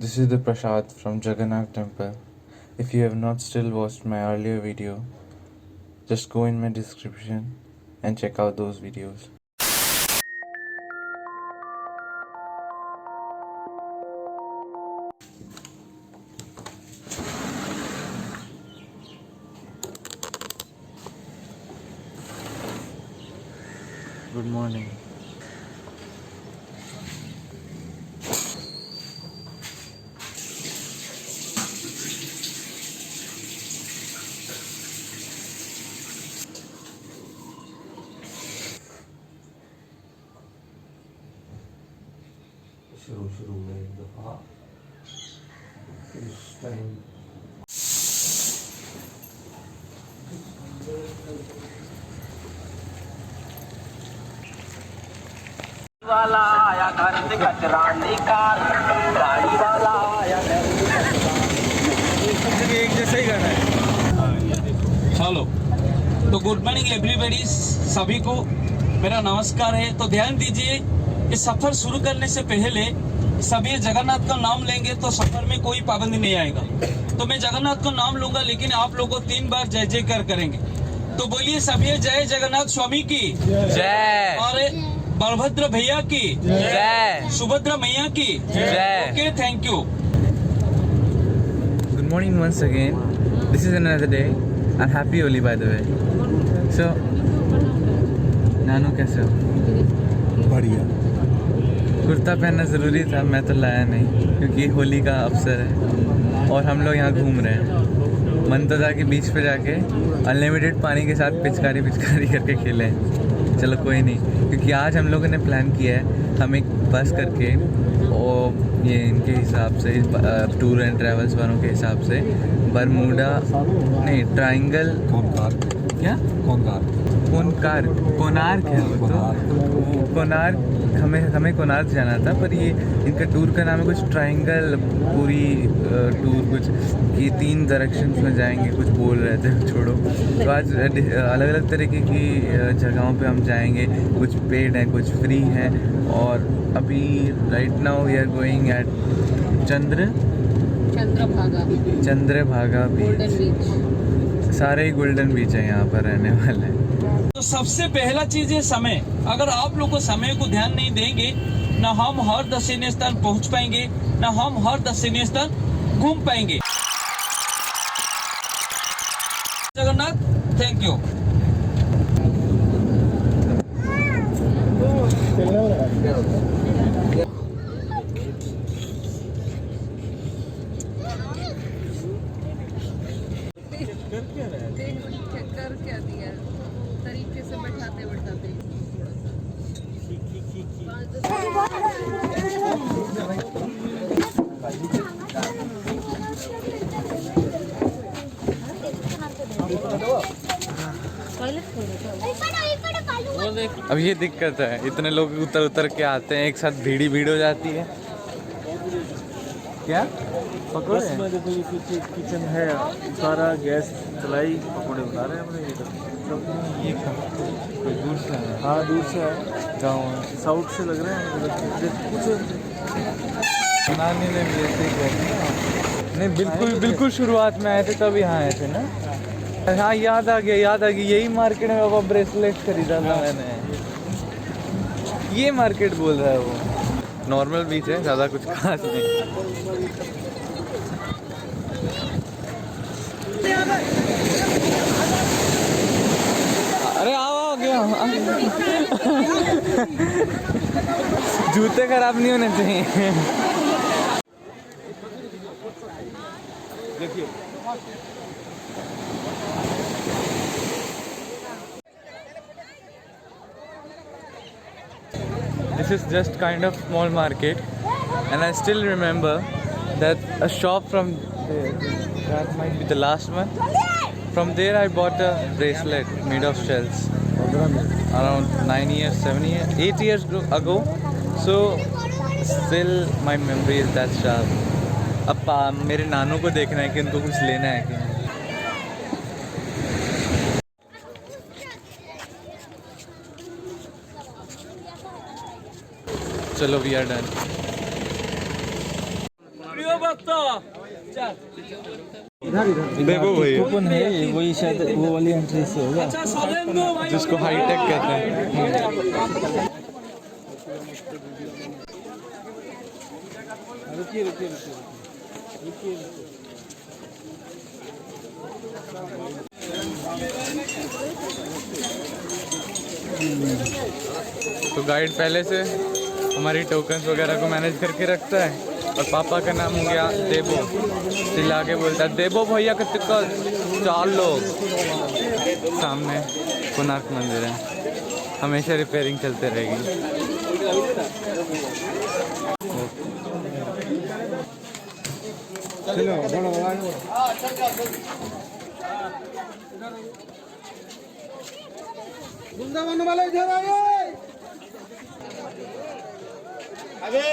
This is the Prasad from Jagannath Temple. If you have not still watched my earlier video, just go in my description and check out those videos. Good morning. शुरू में एक दफ़ा इस time वाला आया घर से कचरा निकाल, गाड़ी वाला आया घर से एक जैसा ही गाना है। चलो तो गुड मॉर्निंग एवरीबॉडी, सभी को मेरा नमस्कार है। तो ध्यान दीजिए, इस सफर शुरू करने से पहले सभी जगन्नाथ का नाम लेंगे तो सफर में कोई पाबंदी नहीं आएगा। तो मैं जगन्नाथ का नाम लूंगा, लेकिन आप लोगों को 3 बार जय जयकार करेंगे। तो बोलिए सभी, जय जगन्नाथ स्वामी की जय, और बलभद्र भैया की जय, सुभद्रा मैया की जय। Okay, thank you. Good morning once again. This is another day and happy Holi by the way. So, नानू कैसे हो? बढ़िया। कुर्ता पहनना ज़रूरी था, मैं तो लाया नहीं क्योंकि होली का अवसर है और हम लोग यहाँ घूम रहे हैं। मन तो था कि बीच पे जाके अनलिमिटेड पानी के साथ पिचकारी करके खेलें। चलो कोई नहीं, क्योंकि आज हम लोगों ने प्लान किया है, हम एक बस करके और ये इनके हिसाब से टूर एंड ट्रैवल्स वालों के हिसाब से बरमूडा नहीं ट्रायंगल क्या कोणार्क है वो तो कोणार्क हमें कोणार्क जाना था, पर ये इनका टूर का नाम है कुछ ट्रायंगल पूरी टूर कुछ कि 3 डायरेक्शंस में जाएंगे कुछ बोल रहे थे। छोड़ो, तो आज अलग अलग तरीके की जगहों पे हम जाएंगे। कुछ पेड हैं, कुछ फ्री हैं। और अभी right now we are going at Chandrabhaga beach. सारे ही गोल्डन बीच है यहाँ पर रहने वाले। तो सबसे पहला चीज है समय। अगर आप लोग को समय को ध्यान नहीं देंगे, ना हम हर दर्शनीय स्थान पहुंच पाएंगे, ना हम हर दर्शनीय स्थान घूम पाएंगे। Jagannath, thank you. कर क्या दिया तरीके से बैठाते अब ये दिक्कत है, इतने लोग उतर के आते हैं, एक साथ भीड़ हो जाती है। क्या बस में देखो ये पीछे किचन है, सारा गैस चलाई, पकौड़े बना रहे हैं अपने। ये कोई दूर से है? हाँ दूर से है, गाँव है, साउथ से लग रहे हैं कुछ। बनाने में भी ऐसे ही नहीं, बिल्कुल शुरुआत में आए थे तब यहाँ आए थे ना। हाँ याद आ गया, यही मार्केट में बाबा ब्रेसलेट खरीदा था मैंने। ये मार्केट बोल रहा है वो। नॉर्मल बीच है, ज़्यादा कुछ खास नहीं। अरे आओ गया। जूते खराब नहीं होने चाहिए। देखिए This is just kind of small market, and I still remember that a shop from there, that might be the last one. From there I bought a bracelet made of shells around 9 years, 7 years, 8 years ago. So still my memory is that sharp. अब मेरे नानू को देखना है कि उनको कुछ लेना है कि नहीं। चलो वी आर डन। देखो भैया कूपन है ये, वही शायद वो वाली एंट्री से होगा। जिसको हाईटेक कहते हैं। रुकिए रुकिए रुकिए रुकिए। तो गाइड पहले से हमारी टोकन्स वगैरह को मैनेज करके रखता है। और पापा का नाम हो गया देबो, चिल्ला के बोलता है देबो भैया का टिकट 4 लोग। सामने कोणार्क मंदिर है, हमेशा रिपेयरिंग चलते रहेगी। चलो बड़ा वृंदावन वाले इधर आए आगे।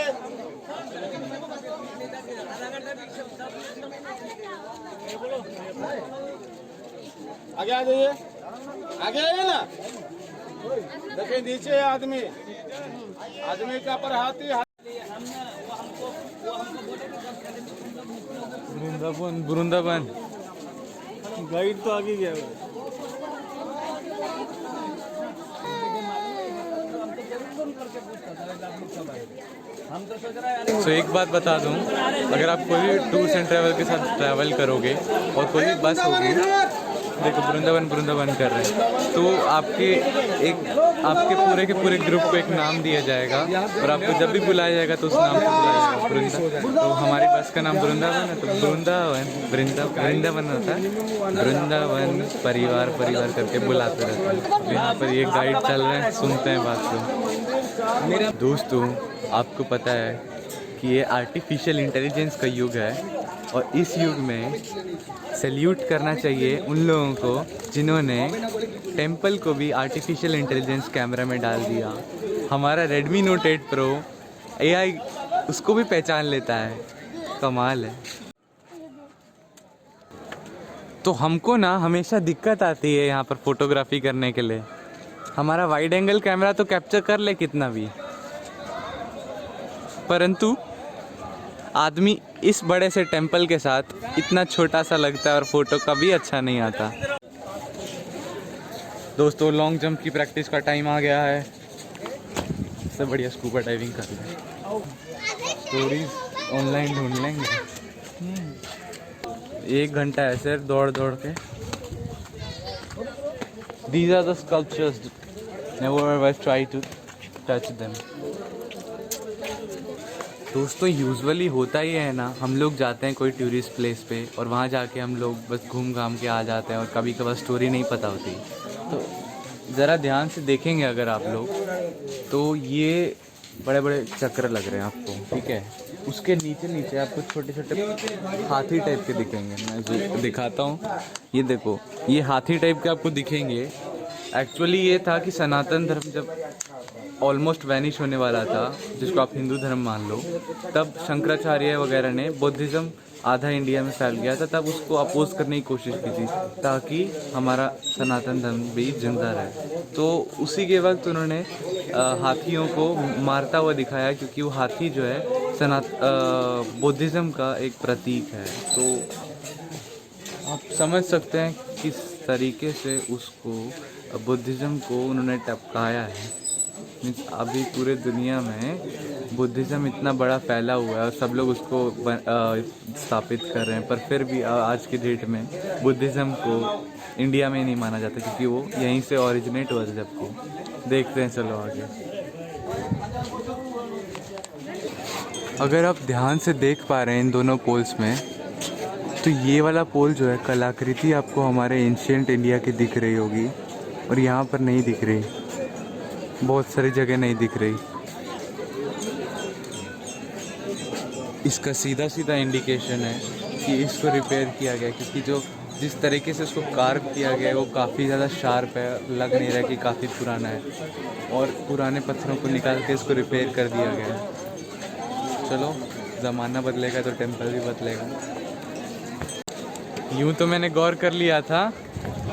आगे आ जाइए, आगे आइए ना। देखिए नीचे आदमी, आदमी का पर हाथी। वृंदावन वृंदावन गाइड तो आगे गया है। तो एक बात बता दूं, अगर आप कोई भी टूर्स एंड ट्रैवल के साथ ट्रैवल करोगे और कोई भी बस होगी, देखो वृंदावन वृंदावन कर रहे हैं, तो आपके पूरे के पूरे ग्रुप को एक नाम दिया जाएगा और आपको जब भी बुलाया जाएगा तो उस नाम से बुलाया जाएगा वृंदावन। तो हमारी बस का नाम वृंदावन है, तो वृंदावन होता है, वृंदावन परिवार परिवार करके बुलाते रहते हैं। तो यहाँ पर ये गाइड चल रहे हैं, सुनते हैं बात को। मेरा दोस्तों, आपको पता है कि ये आर्टिफिशियल इंटेलिजेंस का युग है और इस युग में सैल्यूट करना चाहिए उन लोगों को जिन्होंने टेम्पल को भी आर्टिफिशियल इंटेलिजेंस कैमरा में डाल दिया। हमारा Redmi Note 8 Pro AI उसको भी पहचान लेता है, कमाल है। तो हमको ना हमेशा दिक्कत आती है यहाँ पर फोटोग्राफी करने के लिए। हमारा वाइड एंगल कैमरा तो कैप्चर कर ले कितना भी, परंतु आदमी इस बड़े से टेम्पल के साथ इतना छोटा सा लगता है और फोटो कभी अच्छा नहीं आता। दोस्तों, लॉन्ग जंप की प्रैक्टिस का टाइम आ गया है। इससे बढ़िया स्कूबा डाइविंग कर लें। स्टोरीज ऑनलाइन ढूंढ लेंगे। 1 घंटा ऐसे दौड़ दौड़ के। These are the sculptures. Never ever try to touch them. दोस्तों, यूजुअली होता ही है ना, हम लोग जाते हैं कोई टूरिस्ट प्लेस पे और वहाँ जाके हम लोग बस घूम घाम के आ जाते हैं और कभी कभार स्टोरी नहीं पता होती। तो ज़रा ध्यान से देखेंगे अगर आप लोग, तो ये बड़े बड़े चक्र लग रहे हैं आपको, ठीक है। उसके नीचे नीचे आपको छोटे छोटे हाथी टाइप के दिखेंगे। मैं जो दिखाता हूँ, ये देखो, ये हाथी टाइप के आपको दिखेंगे। एक्चुअली ये था कि सनातन धर्म जब ऑलमोस्ट वैनिश होने वाला था, जिसको आप हिंदू धर्म मान लो, तब शंकराचार्य वगैरह ने बुद्धिज़्म आधा इंडिया में फैल गया था, तब उसको अपोज करने की कोशिश की थी ताकि हमारा सनातन धर्म भी जिंदा रहे। तो उसी के वक्त उन्होंने हाथियों को मारता हुआ दिखाया, क्योंकि वो हाथी जो है बुद्धिज़्म का एक प्रतीक है। तो आप समझ सकते हैं किस तरीके से उसको बुद्धिज़्म को उन्होंने टपकाया है। अभी पूरे दुनिया में बुद्धिज़्म इतना बड़ा फैला हुआ है और सब लोग उसको स्थापित कर रहे हैं, पर फिर भी आज की डेट में बुद्धिज़्म को इंडिया में नहीं माना जाता, क्योंकि वो यहीं से ओरिजिनेट हुआ था। जबको देखते हैं, चलो आगे। अगर आप ध्यान से देख पा रहे हैं इन दोनों पोल्स में, तो ये वाला पोल जो है, कलाकृति आपको हमारे एंशिएंट इंडिया की दिख रही होगी और यहाँ पर नहीं दिख रही, बहुत सारी जगह नहीं दिख रही। इसका सीधा सीधा इंडिकेशन है कि इसको रिपेयर किया गया, क्योंकि जो जिस तरीके से उसको कार्व किया गया है वो काफ़ी ज़्यादा शार्प है, लग नहीं रहा कि काफ़ी पुराना है, और पुराने पत्थरों को निकाल के इसको रिपेयर कर दिया गया है। चलो, ज़माना बदलेगा तो टेम्पल भी बदलेगा। यूँ तो मैंने गौर कर लिया था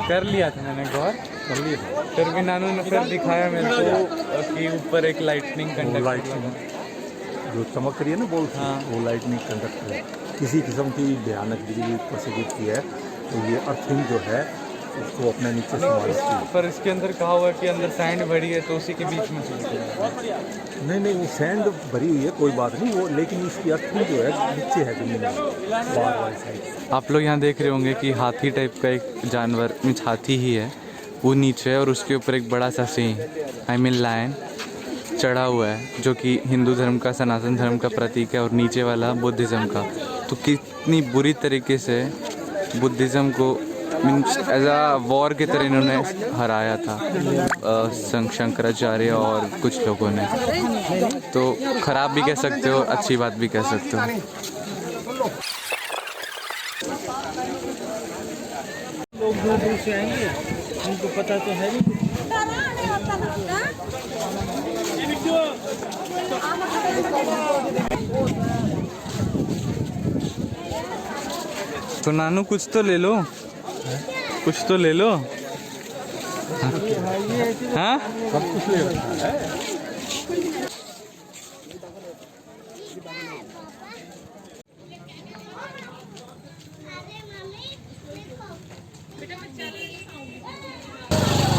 मैंने गौर कर लिया, फिर भी नानू ने फिर दिखाया मेरे को कि ऊपर एक लाइटनिंग कंडक्टर। जो चमक रही है ना बॉल की, हाँ। वो लाइटनिंग कंडक्टर है। किसी किस्म की भयानक बिजली ऊपर से गिरती है तो ये अर्थिंग जो है उसको अपने नीचे संभालती है। पर इसके अंदर कहा हुआ है कि अंदर सैंड भरी है तो उसी के बीच में चलती है। नहीं वो सैंड भरी हुई है, कोई बात नहीं वो, लेकिन इसकी अर्थिंग जो है नीचे है जमीन में, बाहर वाली साइड। आप लोग यहाँ देख रहे होंगे कि हाथी टाइप का एक जानवर, मीन्स हाथी ही है, वो नीचे है और उसके ऊपर एक बड़ा सा सिंह, आई मीन लायन, चढ़ा हुआ है, जो कि हिंदू धर्म का, सनातन धर्म का प्रतीक है, और नीचे वाला बुद्धिज़्म का। तो कितनी बुरी तरीके से बुद्धिज़्म को मीन्स एज आ वॉर की तरह इन्होंने हराया था शंकराचार्य और कुछ लोगों ने। तो ख़राब भी कह सकते हो, अच्छी बात भी कह सकते हो। लोग दूर दूर से आएंगे, उनको पता तो है नहीं। तो नानू कुछ तो ले लो, कुछ तो ले लो। हाँ सब कुछ ले रखा है।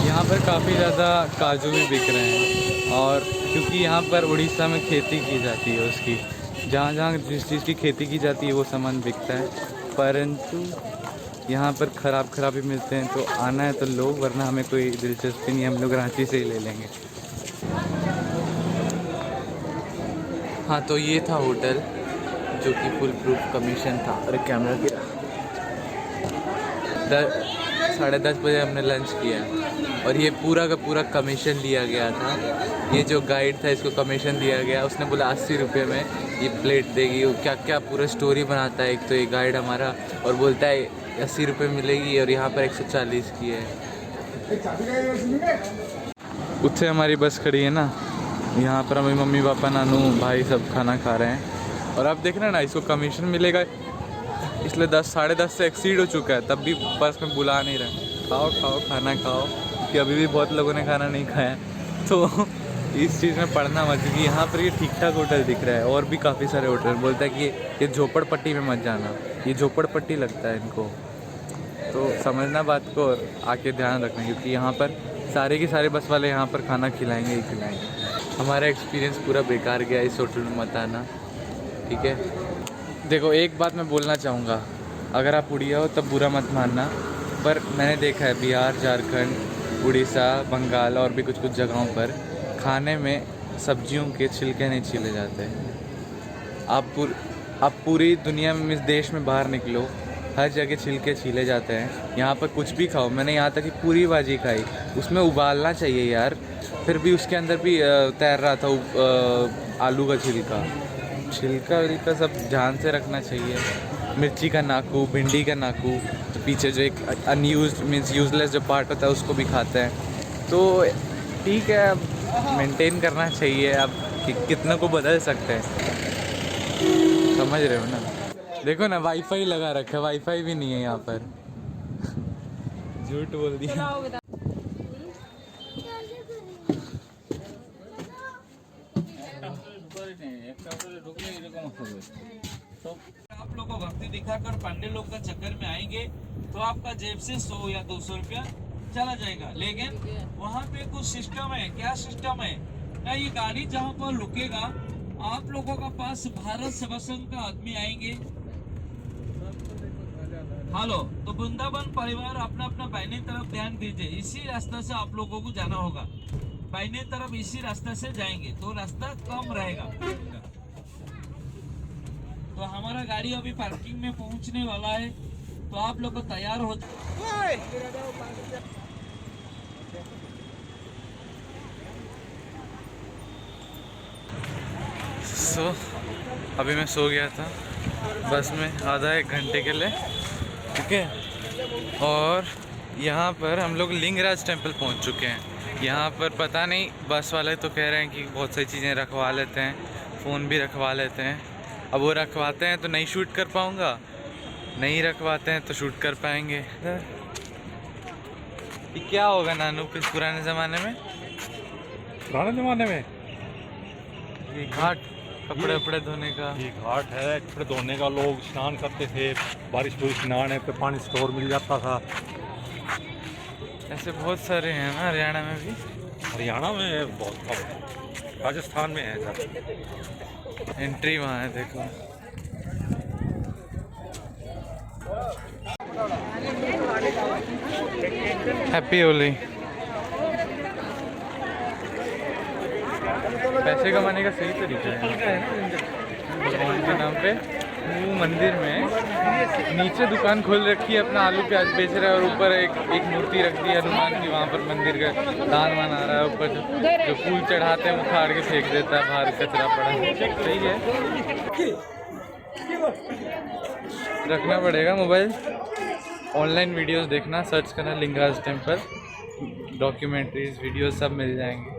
यहाँ पर काफ़ी ज़्यादा काजू भी बिक रहे हैं, और क्योंकि यहाँ पर उड़ीसा में खेती की जाती है उसकी, जहाँ जहाँ जिस चीज़ की खेती की जाती है वो सामान बिकता है, परंतु यहाँ पर ख़राब ही मिलते हैं। तो आना है तो लो, वरना हमें कोई दिलचस्पी नहीं, हम लोग रांची से ही ले लेंगे। हाँ, तो ये था होटल जो कि फुल प्रूफ कमीशन था। अरे कैमरा गिरा। 10:30 बजे हमने लंच किया और ये पूरा का पूरा कमीशन लिया गया था। ये जो गाइड था इसको कमीशन दिया गया, उसने बोला 80 रुपये में ये प्लेट देगी। वो क्या क्या पूरा स्टोरी बनाता है एक तो ये गाइड हमारा, और बोलता है 80 रुपये मिलेगी और यहाँ पर 140 की है। उससे हमारी बस खड़ी है ना, यहाँ पर हमारी मम्मी पापा नानू भाई सब खाना खा रहे हैं। और अब देख रहे हैं ना, इसको कमीशन मिलेगा इसलिए 10-10:30 से एक्सीड हो चुका है, तब भी बस में बुला नहीं रहे। खाओ खाना खाओ, कि अभी भी बहुत लोगों ने खाना नहीं खाया। तो इस चीज़ में पढ़ना मत, क्योंकि यहाँ पर ये ठीक ठाक होटल दिख रहा है और भी काफ़ी सारे होटल। बोलता है कि ये झोपड़पट्टी में मत जाना, ये झोपड़पट्टी लगता है इनको। तो समझना बात को और आके ध्यान रखना, क्योंकि यहाँ पर सारे के सारे बस वाले यहाँ पर खाना खिलाएंगे ही खिलाएंगे। हमारा एक्सपीरियंस पूरा बेकार गया, इस होटल में मत आना, ठीक है। देखो एक बात मैं बोलना चाहूँगा, अगर आप उड़िया हो तब बुरा मत मानना, पर मैंने देखा है बिहार, झारखंड, उड़ीसा, बंगाल और भी कुछ जगहों पर खाने में सब्जियों के छिलके नहीं छीले जाते। आप पूरी दुनिया में, इस देश में बाहर निकलो, हर जगह छिलके छीले जाते हैं। यहाँ पर कुछ भी खाओ, मैंने यहाँ तक कि पूरी भाजी खाई, उसमें उबालना चाहिए यार, फिर भी उसके अंदर भी तैर रहा था आलू का छिलका सब ध्यान से रखना चाहिए। मिर्ची का नाकू, भिंडी का नाकू, तो पीछे जो एक अनयूज्ड मीन्स यूजलेस जो पार्ट होता है उसको भी खाते हैं। तो ठीक है, अब मेंटेन करना चाहिए। अब कितना को बदल सकते हैं, समझ रहे हो ना। देखो ना, वाईफाई लगा रखा है, वाईफाई भी नहीं है यहाँ पर। झूठ बोल दिया। आप लोग को भक्ति दिखाकर पांडे लोग का चक्कर में आएंगे तो आपका जेब से 100 या 200 रुपया चला जाएगा। लेकिन वहाँ पे कुछ सिस्टम है। क्या सिस्टम है ना, ये गाड़ी जहाँ पर रुकेगा, आप लोगों का पास भारत सेवा संघ का आदमी आएंगे। हेलो, तो वृंदावन परिवार अपना अपना बाइने तरफ ध्यान दीजिए। इसी रास्ते से आप लोगों को जाना होगा, बाइने तरफ इसी रास्ते से जाएंगे तो रास्ता कम रहेगा। तो हमारा गाड़ी अभी पार्किंग में पहुंचने वाला है, तो आप लोग को तैयार हो। अभी मैं सो गया था बस में आधा 1 घंटे के लिए, ठीक है। और यहाँ पर हम लोग लिंगराज टेम्पल पहुँच चुके हैं। यहाँ पर पता नहीं, बस वाले तो कह रहे हैं कि बहुत सारी चीज़ें रखवा लेते हैं, फ़ोन भी रखवा लेते हैं। अब वो रखवाते हैं तो नहीं शूट कर पाऊँगा, नहीं रखवाते हैं तो शूट कर पाएंगे। ये क्या होगा नानू किस पुराने ज़माने में? पुराने ज़माने में ये घाट कपड़े वपड़े धोने का। ये घाट है, कपड़े धोने का। लोग स्नान करते थे, बारिश हुई स्नान है पे पानी स्टोर मिल जाता था। ऐसे बहुत सारे हैं ना हरियाणा में भी। हरियाणा में बहुत कम है, राजस्थान में है ज़्यादा। एंट्री वहाँ है देखो। हैप्पी होली। पैसे कमाने का सही तरीका है भगवान के नाम पे। वो मंदिर में नीचे दुकान खोल रखी है, अपना आलू प्याज बेच रहा है, और ऊपर एक मूर्ति रख दी है हनुमान की। वहाँ पर मंदिर का दान वान आ रहा है। ऊपर जो फूल चढ़ाते हैं वो फाड़ के फेंक देता है बाहर, कचरा पड़ा है। सही है, रखना पड़ेगा मोबाइल। ऑनलाइन वीडियोस देखना, सर्च करना लिंगाराज टेम्पल, डॉक्यूमेंट्रीज वीडियोस सब मिल जाएंगे।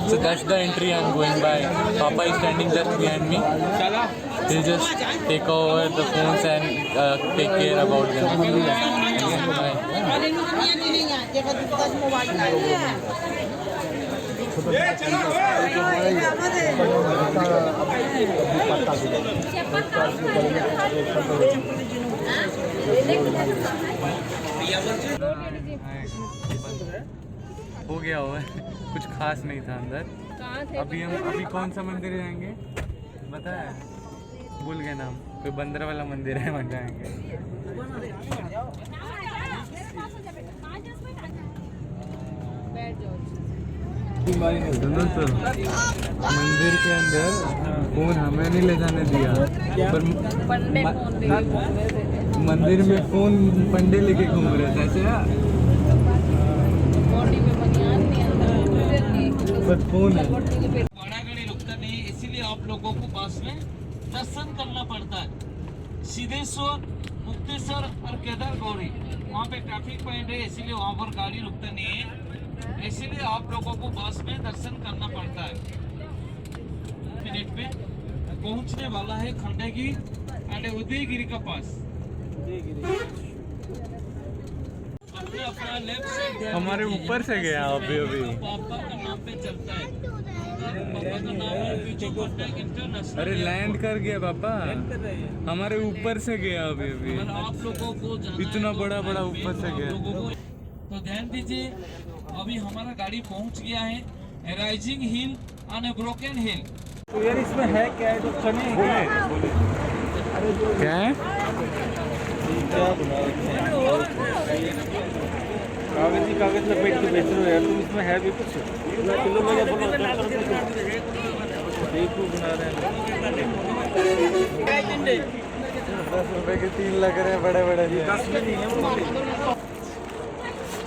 So that's the entry I'm going by. Papa is standing just behind me. He'll just take over the phones and take care about them. हो गया हुआ है, कुछ खास नहीं था अंदर। कहाँ थे? अभी कौन सा मंदिर जाएंगे पता है? भूल गए नाम। कोई बंदर वाला मंदिर है, वहाँ जाएंगे। बैठ जाओ। सुनो तो, मंदिर के अंदर फोन हमें नहीं ले जाने दिया, पर पंडे फोन लेके घूम रहे थे। मंदिर में फोन पंडे लेके घूम रहे थे। ऐसे बॉडी में बनियान नहीं, अंदर पर फोन है। बड़ा गाड़ी रुकता नहीं, इसीलिए आप लोगों को बस में दर्शन करना पड़ता है। सिद्धेश्वर, मुक्तेश्वर और केदार गौरी वहाँ पे ट्रैफिक पॉइंट है, इसीलिए वहाँ पर गाड़ी रुकता नहीं है। इसीलिए आप लोगों को बस में दर्शन करना पड़ता है। मिनट में पहुँचने वाला है खंडगिरी एंड उदयगिरी का पास। अपना लेफ्ट साइड हमारे ऊपर से गया अभी। पापा का नाम पे चलता है। पापा का नाम है विजय कॉन्टैक्ट इंटरनेशनल। अरे लैंड कर गया पापा, हमारे ऊपर से गया अभी। अगर आप लोगों को जाना इतना है तो बड़ा बड़ा ऊपर से आप गया। लोगों को तो ध्यान दीजिए, अभी हमारा गाड़ी पहुंच गया है राइजिंग हिल एंड ब्रोकन हिल। तो यार इसमें है क्या है? तो चने क्या है? क्या बना कागज ही कागज लपेट के बेच रहे हो यार तुम। इसमें है भी कुछ? किलो में बना रहे हैं। 10 रुपए के 3 लग रहे हैं बड़े बड़े। 10 में नहीं है।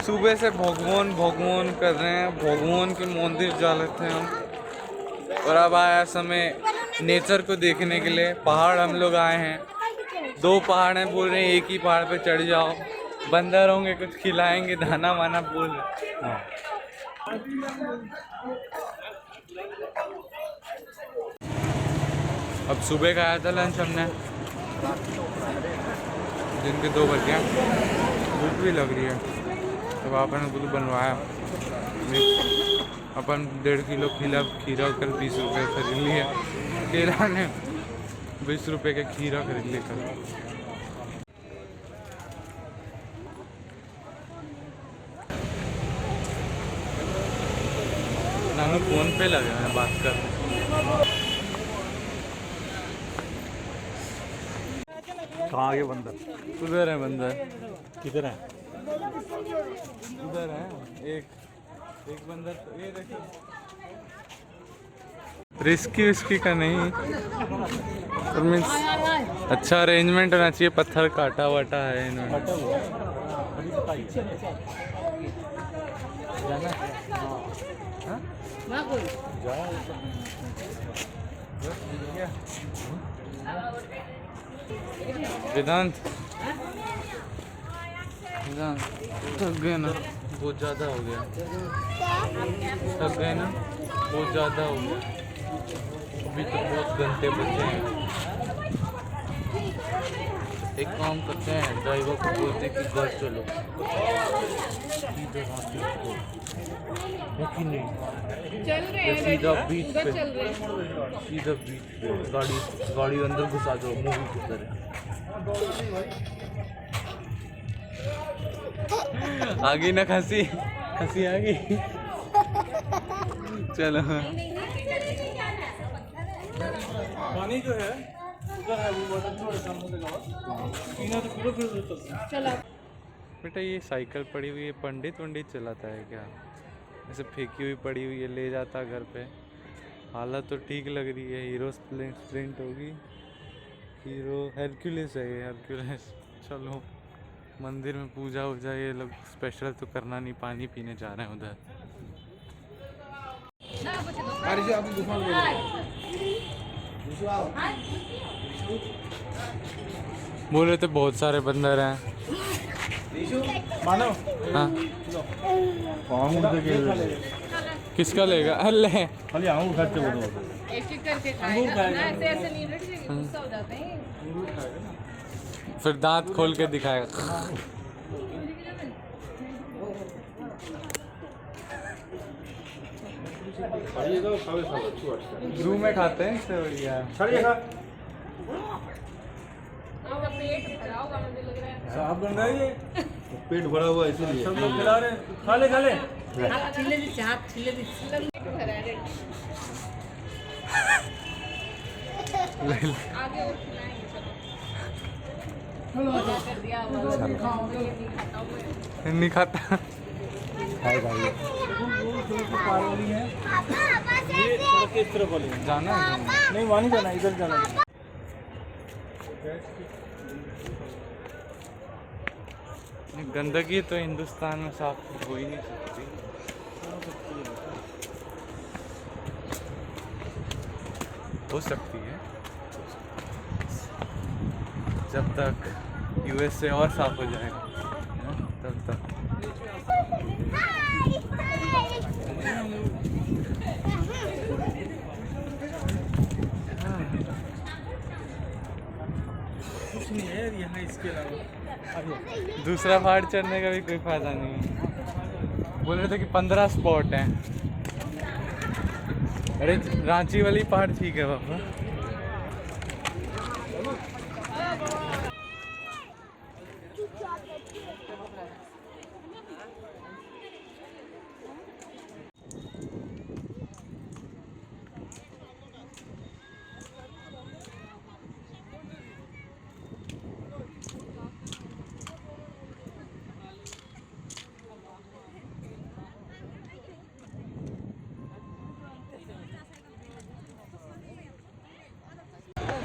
सुबह से भगवान भगवान कर रहे हैं, भगवान के मंदिर जा लेते हैं हम। और अब आया समय नेचर को देखने के लिए। पहाड़ हम लोग आए हैं, 2 पहाड़ हैं, बोल रहे हैं एक ही पहाड़ पे चढ़ जाओ, बंदर होंगे कुछ खिलाएंगे, दाना वाना बोल रहे। अब सुबह का आया था लंच हमने, दिन के 2 बज गए, भूख भी लग रही है। तो आपने कुछ बनवाया, अपन 1.5 किलो खीरा कल 20 रुपये खरीद लिया। केला ने 20 रुपये का खीरा खरीद लिया कल। नानू फोन पे लगे हैं बात कर। कहाँ आ गए बंदर? उधर है बंदर। किधर है? उधर है एक बंदर। तो ये देखो, रिस्की विस्की का नहीं, पर मीन्स अच्छा अरेंजमेंट होना चाहिए। पत्थर काटा वाटा है इन्होंने। जाना वेदांत थक गए ना, बहुत ज़्यादा हो गया। थक गए ना, बहुत ज़्यादा हो गया। अभी तो बहुत घंटे बचे हैं। एक काम करते हैं, ड्राइवर को बोलते हैं कि घर चलो। चल रहे हैं सीधा बीच उधर पे, चल रहे हैं। सीधा बीच पे गाड़ी अंदर घुसा दो मूवी की तरह। आ गई ना खांसी आ गई। चलो पानी जो है उधर है, वो बटन थोड़ा सामने लगा पीना तो पूरा फिर चला बेटा, ये साइकिल पड़ी हुई है, पंडित चलाता है क्या? ऐसे फेंकी हुई पड़ी हुई है, ले जाता घर पे। हालत तो ठीक लग रही है। हीरो स्प्रिंट होगी, हीरो हरक्यूलिस है ये, हरक्यूलिस। चलो मंदिर में पूजा वूजा ये लोग स्पेशल तो करना नहीं, पानी पीने जा रहे हैं उधर। बोल रहे थे बहुत सारे बंदर हैं। मानो हाँ किसका लेगा? अल्ले खाली आऊँ घर से बोलो एक एक करके खाएगा ना, ऐसे ऐसे नहीं बैठेंगे, गुस्सा हो जाते हैं। फिर दांत खोल के दिखाएगा। जू में खाते हैं इससे बढ़िया। आपका पेट भरा होगा मुझे लग रहा है। साफ बन रहा है ये, पेट भरा हुआ इसीलिए सब लोग खिला रहे हैं, खा ले पेट भरा है। आगे और खिलाएंगे, चलो। मजा कर दिया ये नहीं खाता हूँ मैं। नहीं खाता। ये थोड़ा किस तरफ वाली है? जाना है नहीं वहाँ नहीं जाना, इधर जाना है। गंदगी तो हिंदुस्तान में साफ हो ही नहीं सकती। हो सकती है जब तक यूएस से और साफ हो जाएगा, तब तक। कुछ नहीं है यहाँ इसके अलावा। दूसरा पहाड़ चढ़ने का भी कोई फायदा नहीं है। बोल रहे थे कि 15 स्पॉट हैं। अरे रांची वाली पहाड़ ठीक है बाबा।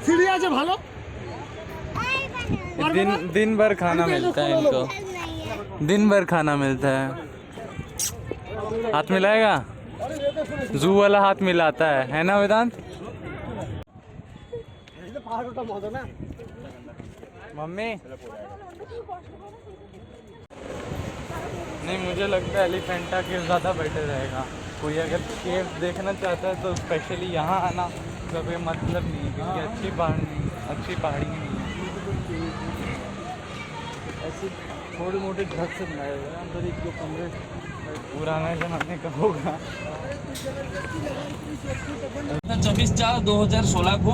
सीढ़ी আছে ভালো। दिन भर खाना मिलता है इनको, दिन भर खाना मिलता है। हाथ मिलाएगा? जू वाला हाथ मिलाता है ना वेदांत? मम्मी नहीं, मुझे लगता है एलिफेंटा केव ज़्यादा बेटर रहेगा। कोई अगर केव देखना चाहता है तो स्पेशली यहाँ आना का कोई मतलब नहीं है, क्योंकि अच्छी पहाड़ी नहीं है। ऐसे छोटे मोटे घर से बनाए हुए हैं, अंदर एक दो कमरे पुराने ज़माने का होगा। 24/4/2016 को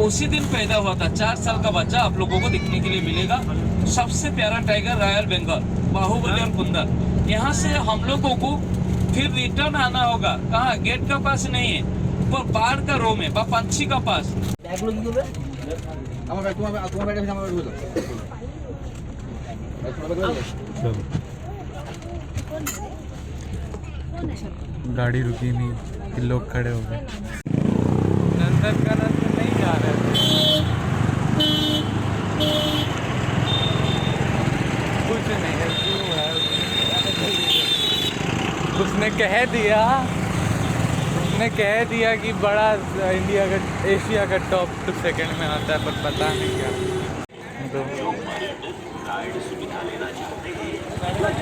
उसी दिन पैदा हुआ था। 4 साल का बच्चा आप लोगों को देखने के लिए मिलेगा। सबसे प्यारा टाइगर रॉयल बंगाल, बाहुबली और कुंदर। यहाँ से हम लोगों को फिर रिटर्न आना होगा। कहाँ? गेट का पास नहीं है, ऊपर बाढ़ का रो में पंछी का पास। गाड़ी रुकी नहीं कि लोग खड़े हो गए। नंदनकानन में नहीं जा रहे थे, कुछ नहीं है, क्यों है? उसने कह दिया कि बड़ा इंडिया का, एशिया का टॉप 2 में आता है, पर पता नहीं क्या। तो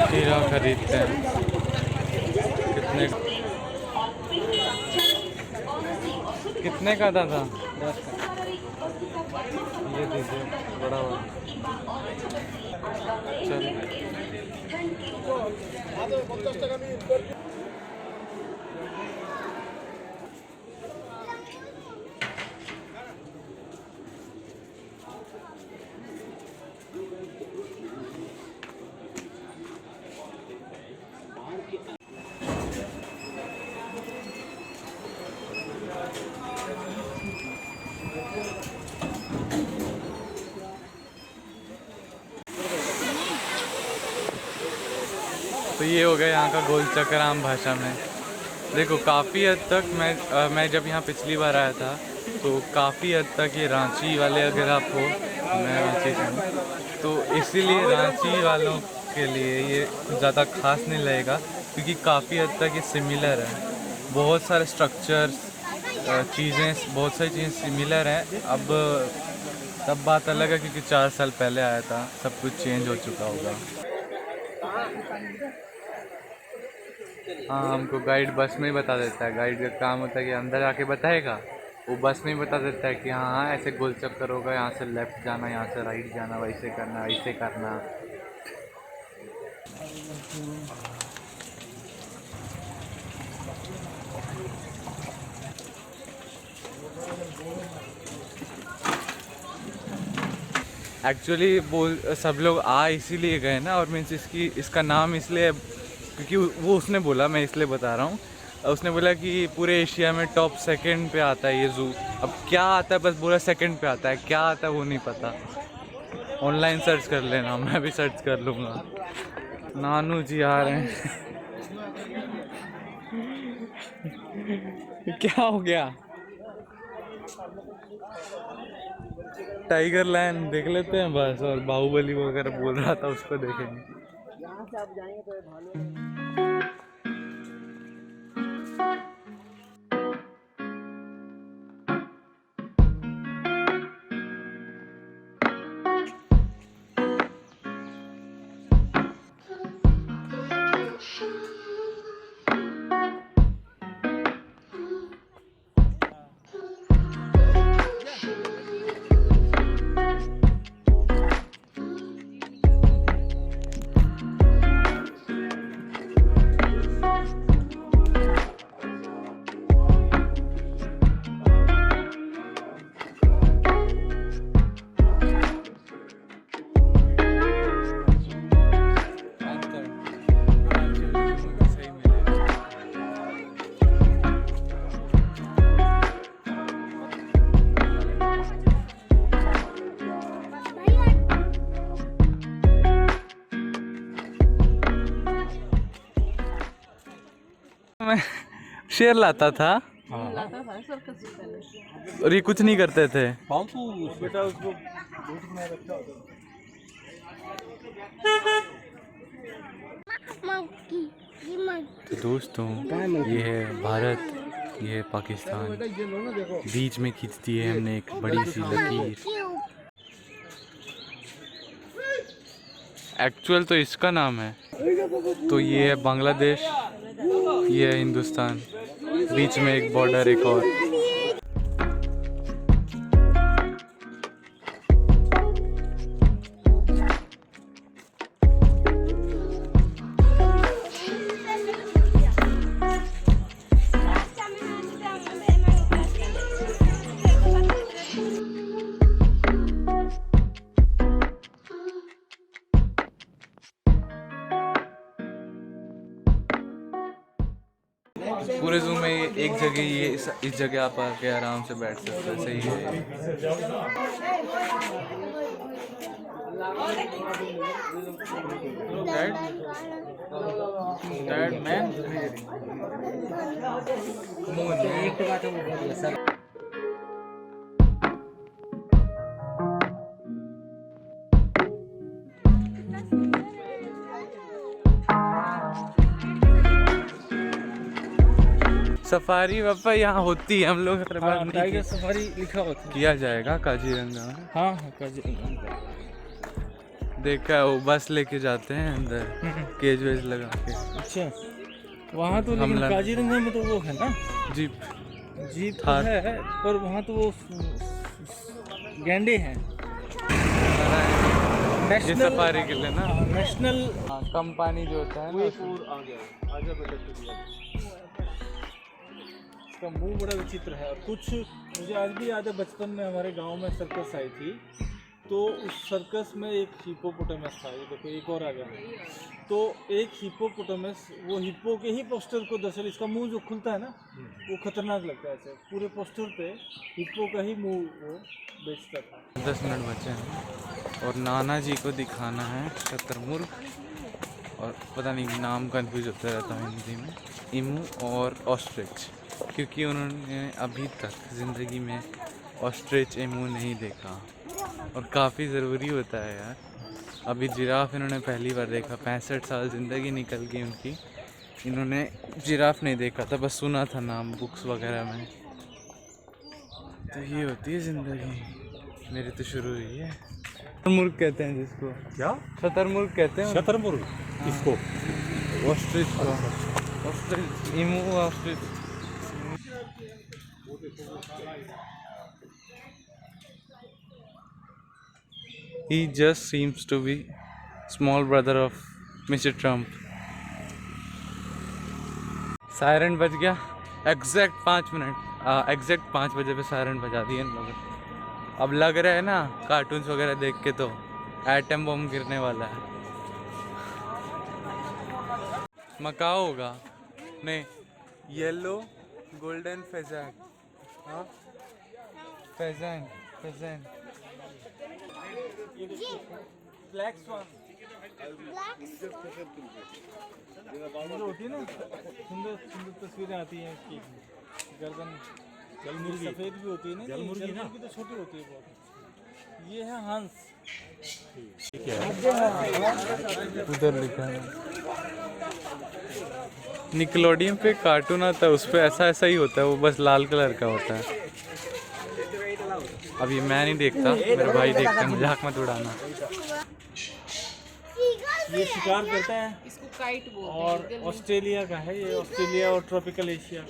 हीरा खरीदते हैं। कितने का था? ये दीजिए बड़ा वाला। चलो तो ये हो गया यहाँ का गोल चक्कर आम भाषा में। देखो काफ़ी हद तक मैं जब यहाँ पिछली बार आया था तो काफ़ी हद तक ये रांची वाले, अगर आप हो, मैं रांची से हूँ, तो इसीलिए रांची वालों के लिए ये ज़्यादा खास नहीं लगेगा क्योंकि काफ़ी हद तक ये सिमिलर है। बहुत सारे स्ट्रक्चर्स, चीज़ें, बहुत सारी चीज़ें सिमिलर हैं। अब तब बात अलग है क्योंकि 4 साल पहले आया था, सब कुछ चेंज हो चुका होगा। हाँ, हमको गाइड बस में ही बता देता है। गाइड का काम होता है कि अंदर आके बताएगा, वो बस में ही बता देता है कि हाँ ऐसे गोल चक्कर होगा, यहाँ से लेफ़्ट जाना, यहाँ से राइट जाना, वैसे करना, ऐसे करना। एक्चुअली सब लोग इसीलिए गए ना, और मीन्स इसका नाम इसलिए क्योंकि वो उसने बोला, मैं इसलिए बता रहा हूँ, उसने बोला कि पूरे एशिया में टॉप 2nd पे आता है ये ज़ू। अब क्या आता है, बस बोला 2nd पे आता है, क्या आता है वो नहीं पता। ऑनलाइन सर्च कर लेना, मैं भी सर्च कर लूँगा। नानू जी आ रहे हैं। क्या हो गया? टाइगर लायन देख लेते हैं बस, और बाहुबली वगैरह बोल रहा था उसको देखेंगे। मैं शेर लाता था और ये कुछ नहीं करते थे। बेटा उसको तो दोस्तों, ये है भारत, ये है पाकिस्तान, बीच में खींचती है हमने एक बड़ी सी लकीर। एक्चुअल तो इसका नाम है, तो ये है बांग्लादेश, ये है हिंदुस्तान, बीच में एक बॉर्डर एक और। पूरे जू में एक जगह ये इस जगह आप आके आराम से बैठ सकते हैं। सही है। डैड मैन सफारी पापा यहाँ होती है, हम लोग टाइगर सफारी लिखा होता है। किया जाएगा काजीरंगा में। हाँ हाँ काजीरंगा देखा है, वो बस लेके जाते हैं अंदर केज वेज लगा के। अच्छा, वहाँ तो लेकिन काजीरंगा में तो वो है ना जीप तो है, पर वहाँ तो वो गैंडे हैं। ये सफारी के लिए ना नेशनल कम पानी जो होता है ना वे फूड आ गया, आजा बेटा तू भी आ। इसका मुंह बड़ा विचित्र है। और कुछ मुझे आज भी याद है, बचपन में हमारे गांव में सर्कस आई थी, तो उस सर्कस में एक हिप्पोपोटामस था। ये देखो एक और आ गया। तो एक हिप्पोपोटामस, वो हिप्पो के ही पोस्टर को दरअसल, इसका मुंह जो खुलता है ना वो खतरनाक लगता है ऐसे, पूरे पोस्टर पे हिप्पो का ही मुंह वो बेचता था। 10 मिनट बचे हैं और नाना जी को दिखाना है शतरमुर्ग, और पता नहीं नाम कंफ्यूज होता रहता है हिंदी में, इमू और ऑस्ट्रिच, क्योंकि उन्होंने अभी तक ज़िंदगी में ऑस्ट्रिच इमू नहीं देखा और काफ़ी ज़रूरी होता है यार। अभी जिराफ इन्होंने पहली बार देखा, 65 साल ज़िंदगी निकल गई उनकी, इन्होंने जिराफ नहीं देखा था, बस सुना था नाम बुक्स वगैरह में। तो ये होती है ज़िंदगी, मेरी तो शुरू हुई है। शतरमुर्ग कहते हैं जिसको, क्या शतरमुर्ग कहते हैं शतरमुर्ग किसको? ऑस्ट्रिच को, ostrich emu ostrich. He just seems to be small brother of Mr. Trump. Siren बज गया एग्जैक्ट 5 मिनट, एग्जैक्ट 5 बजे पे सायरन बजा दिए इन लोगों ने। अब लग रहा है ना कार्टून्स वगैरह देख के तो एटम बम गिरने वाला है। मकाओ होगा नहीं, येलो गोल्डन फेजैन, हाँ फेजैन फेजैन। ब्लैक स्वान होती है ना, सुंदर सुंदर तस्वीरें आती हैं इसकी। गर्दन जलमुर्गी सफ़ेद भी होती है ना, जलमुर्गी ना तो छोटी होती है बहुत। ये है हंस। उधर लिखा है निकलोडियन पे कार्टून आता है, उस पे ऐसा ही होता है, वो बस लाल कलर का होता है। अब ये मैं नहीं देखता, मेरा भाई देखता है, मजाक मत उड़ाना। ये शिकार करता है इसको काइट बोलते हैं। और ऑस्ट्रेलिया का है ये, ऑस्ट्रेलिया और ट्रॉपिकल एशिया का।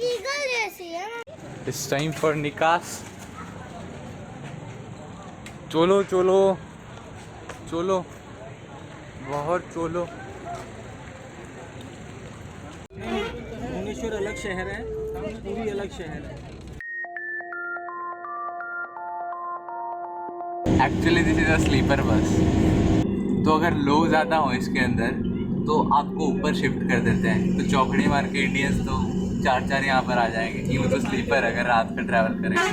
इट्स टाइम फॉर निकास। चलो चलो चलो, बहुत चलो। भुवनेश्वर अलग शहर है, पूरी अलग शहर है। Actually this is a sleeper bus, तो अगर लोग ज़्यादा हो इसके अंदर तो आपको ऊपर शिफ्ट कर देते हैं, तो चौकड़ी मार के इंडियंस तो 4 यहाँ पर आ जाएंगे। यूँ तो स्लीपर अगर रात का ट्रैवल करेंगे।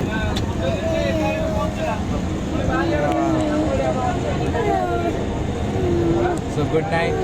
So good night.